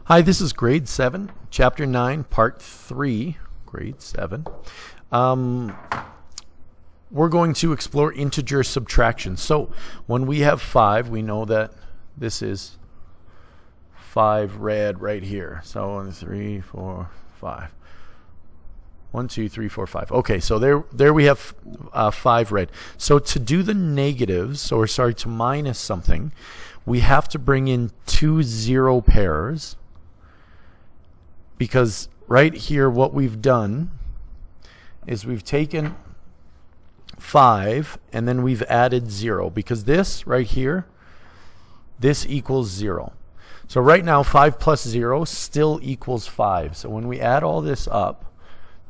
Hi, this is grade 7, chapter 9, part 3, grade 7. We're going to explore integer subtraction. So when we have 5, we know that this is 5 red right here. So 3, 4, 5. 1, 2, 3, 4, 5. Okay, so there we have 5 red. So to do the negatives, or sorry, to minus something, we have to bring in 2 zero pairs. Because right here what we've done is we've taken 5 and then we've added 0, because this right here, this equals 0. So right now 5 plus 0 still equals 5. So when we add all this up,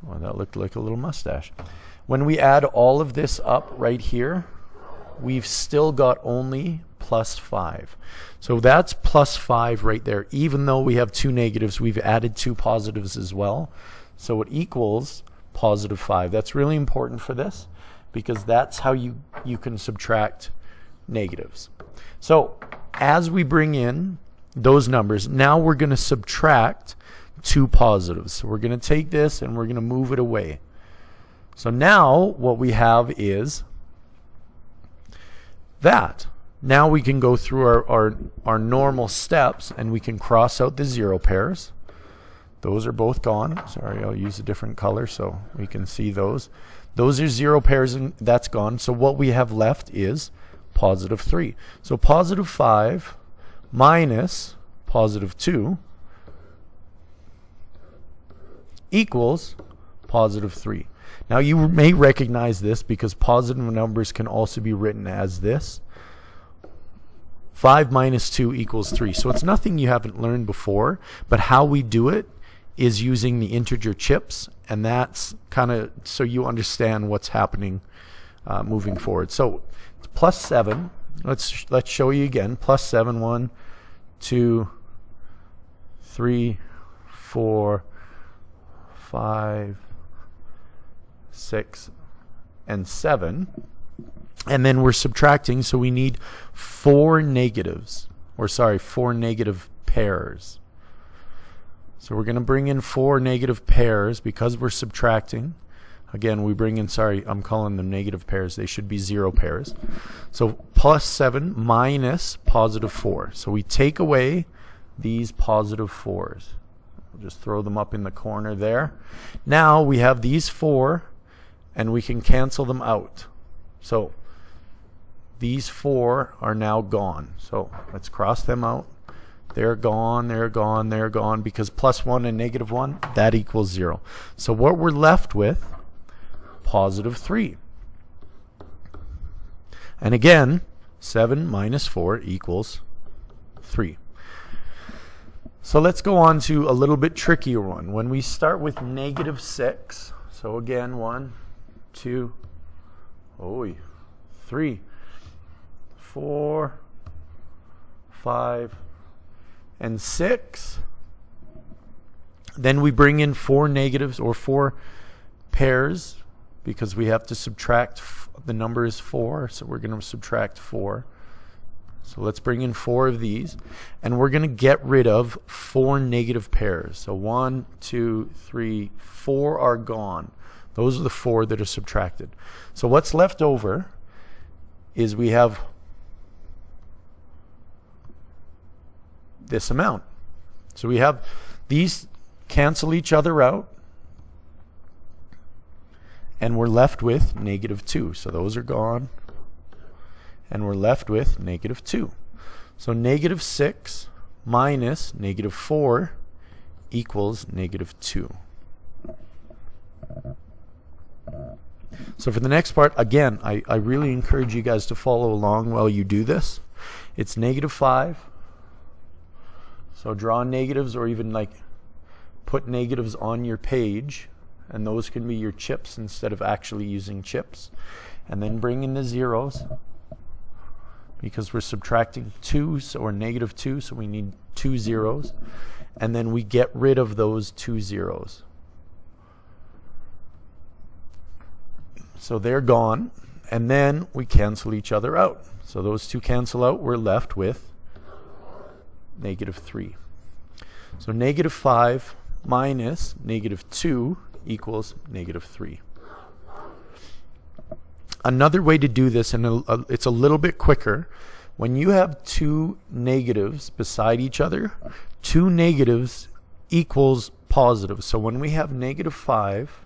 well, that looked like a little mustache. When we add all of this up right here, we've still got only plus 5. So that's plus 5 right there. Even though we have 2 negatives, we've added 2 positives as well. So it equals positive 5. That's really important for this, because that's how you can subtract negatives. So as we bring in those numbers, now we're going to subtract 2 positives. So we're going to take this and we're going to move it away. So now what we have is that. Now we can go through our normal steps and we can cross out the 0 pairs. Those are both gone. Sorry, I'll use a different color so we can see those. Those are 0 pairs and that's gone. So what we have left is positive 3. So positive 5 minus positive 2 equals positive 3. Now you may recognize this because positive numbers can also be written as this. 5 minus 2 equals 3. So it's nothing you haven't learned before, but how we do it is using the integer chips, and that's kind of so you understand what's happening moving forward. So it's plus 7. Let's show you again. Plus 7, 1, 2, 3, 4, 5, 6, and 7. And then we're subtracting, so we need 4 negatives, or sorry, 4 negative pairs. So we're going to bring in 4 negative pairs because we're subtracting. Again, we bring in, sorry, I'm calling them negative pairs. They should be 0 pairs. So plus 7 minus positive 4. So we take away these positive 4s. We'll just throw them up in the corner there. Now we have these 4, and we can cancel them out. So these 4 are now gone. So let's cross them out. They're gone, they're gone, they're gone, because plus 1 and negative 1, that equals 0. So what we're left with, positive 3. And again, 7 minus 4 equals 3. So let's go on to a little bit trickier one. When we start with negative 6, so again, 1, 2, 3, 4, 5, and 6. Then we bring in 4 negatives, or 4 pairs, because we have to subtract. The number is 4, so we're going to subtract 4. So let's bring in 4 of these, and we're going to get rid of 4 negative pairs. So 1, 2, 3, 4 are gone. Those are the 4 that are subtracted. So what's left over is we have this amount. So we have these cancel each other out, and we're left with negative 2. So those are gone, and we're left with negative 2. So negative 6 minus negative 4 equals negative 2. So for the next part, again, I really encourage you guys to follow along while you do this. It's negative 5. So draw negatives, or even like put negatives on your page, and those can be your chips instead of actually using chips. And then bring in the zeros, because we're subtracting 2, or negative 2, so we need 2 zeros. And then we get rid of those 2 zeros. So they're gone, and then we cancel each other out. So those 2 cancel out. We're left with negative 3. So negative 5 minus negative 2 equals negative 3. Another way to do this, and it's a little bit quicker, when you have two negatives beside each other, two negatives equals positive. So when we have negative 5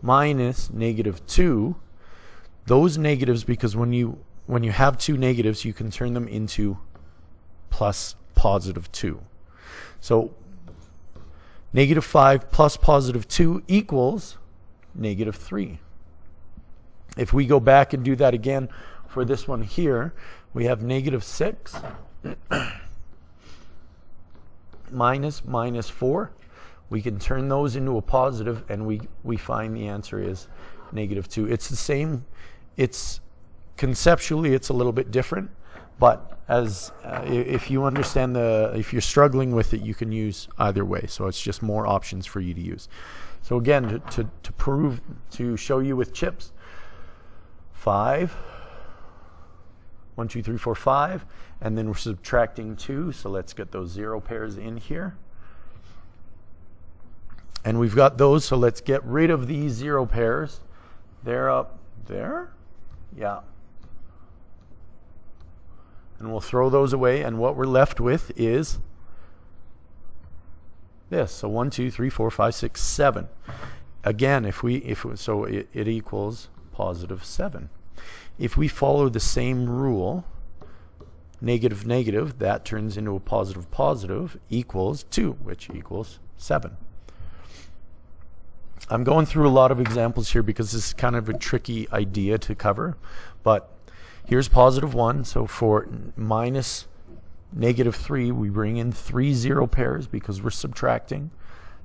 minus negative 2, those negatives, because when you have two negatives, you can turn them into plus positive 2. So negative 5 plus positive 2 equals negative 3. If we go back and do that again for this one here, we have negative 6 minus 4. We can turn those into a positive, and we find the answer is negative 2. It's the same. It's conceptually it's a little bit different, but as if you understand if you're struggling with it, you can use either way. So it's just more options for you to use. So again, to show you with chips, 5, 1, 2, 3, 4, 5, and then we're subtracting 2. So let's get those 0 pairs in here. And we've got those, so let's get rid of these 0 pairs. They're up there. Yeah. And we'll throw those away, and what we're left with is this. So 1, 2, 3, 4, 5, 6, 7. Again, it equals positive 7. If we follow the same rule, negative negative, that turns into a positive positive equals 2, which equals 7. I'm going through a lot of examples here because this is kind of a tricky idea to cover, but here's positive 1. So for minus negative 3, we bring in 3 0 pairs because we're subtracting.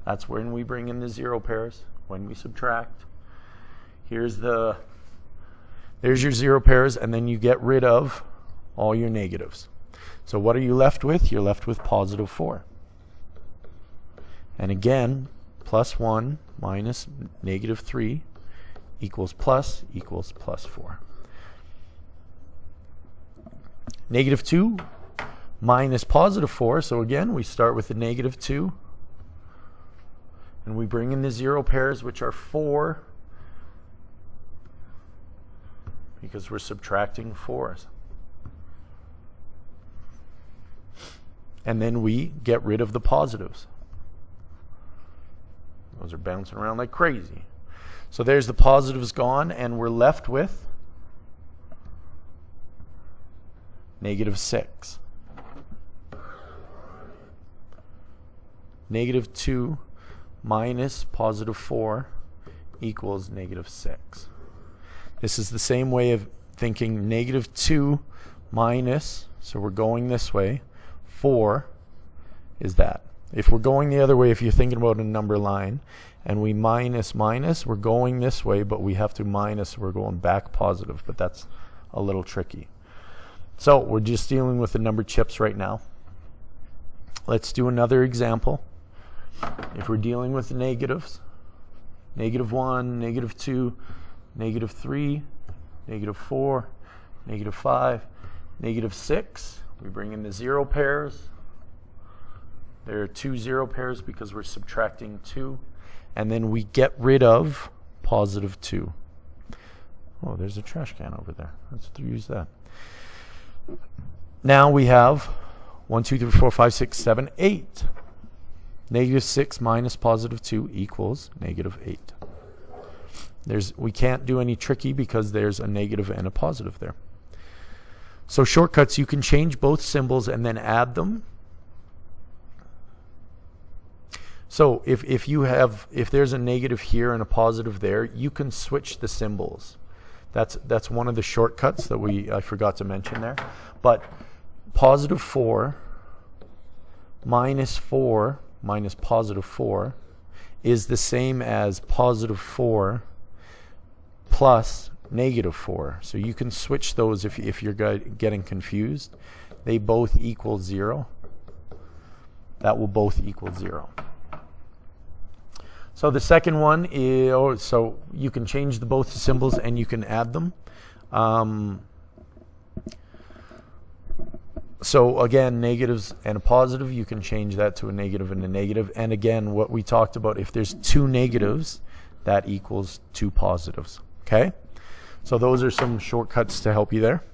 That's when we bring in the 0 pairs, when we subtract. There's your 0 pairs, and then you get rid of all your negatives. So what are you left with? You're left with positive 4. And again, plus 1 minus negative 3 equals plus 4. Negative 2 minus positive 4. So again, we start with the negative 2. And we bring in the 0 pairs, which are 4, because we're subtracting 4s. And then we get rid of the positives. Those are bouncing around like crazy. So there's the positives gone, and we're left with negative 6. Negative 2 minus positive 4 equals negative 6. This is the same way of thinking. Negative 2 minus, so we're going this way, 4 is that. If we're going the other way, if you're thinking about a number line, and we minus, we're going this way, but we have to minus, we're going back positive, but that's a little tricky. So we're just dealing with the number chips right now. Let's do another example. If we're dealing with the negatives, negative 1, negative 2, negative 3, negative 4, negative 5, negative 6, we bring in the 0 pairs. There are 2 0 pairs because we're subtracting 2. And then we get rid of positive 2. Oh, there's a trash can over there. Let's use that. Now we have 1, 2, 3, 4, 5, 6, 7, 8. Negative 6 minus positive 2 equals negative 8. We can't do any tricky because there's a negative and a positive there. So shortcuts, you can change both symbols and then add them. So if there's a negative here and a positive there, you can switch the symbols. That's one of the shortcuts that I forgot to mention there. But positive 4 minus positive 4 is the same as positive 4 plus negative 4. So you can switch those if you're getting confused. They both equal 0. That will both equal 0. So the second one is, so you can change both the symbols So again, negatives and a positive, you can change that to a negative and a negative. And again, what we talked about, if there's two negatives, that equals two positives. Okay? So those are some shortcuts to help you there.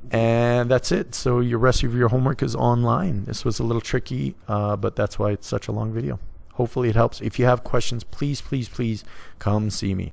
And that's it. So your rest of your homework is online. This was a little tricky, but that's why it's such a long video. Hopefully it helps. If you have questions, please, please, please come see me.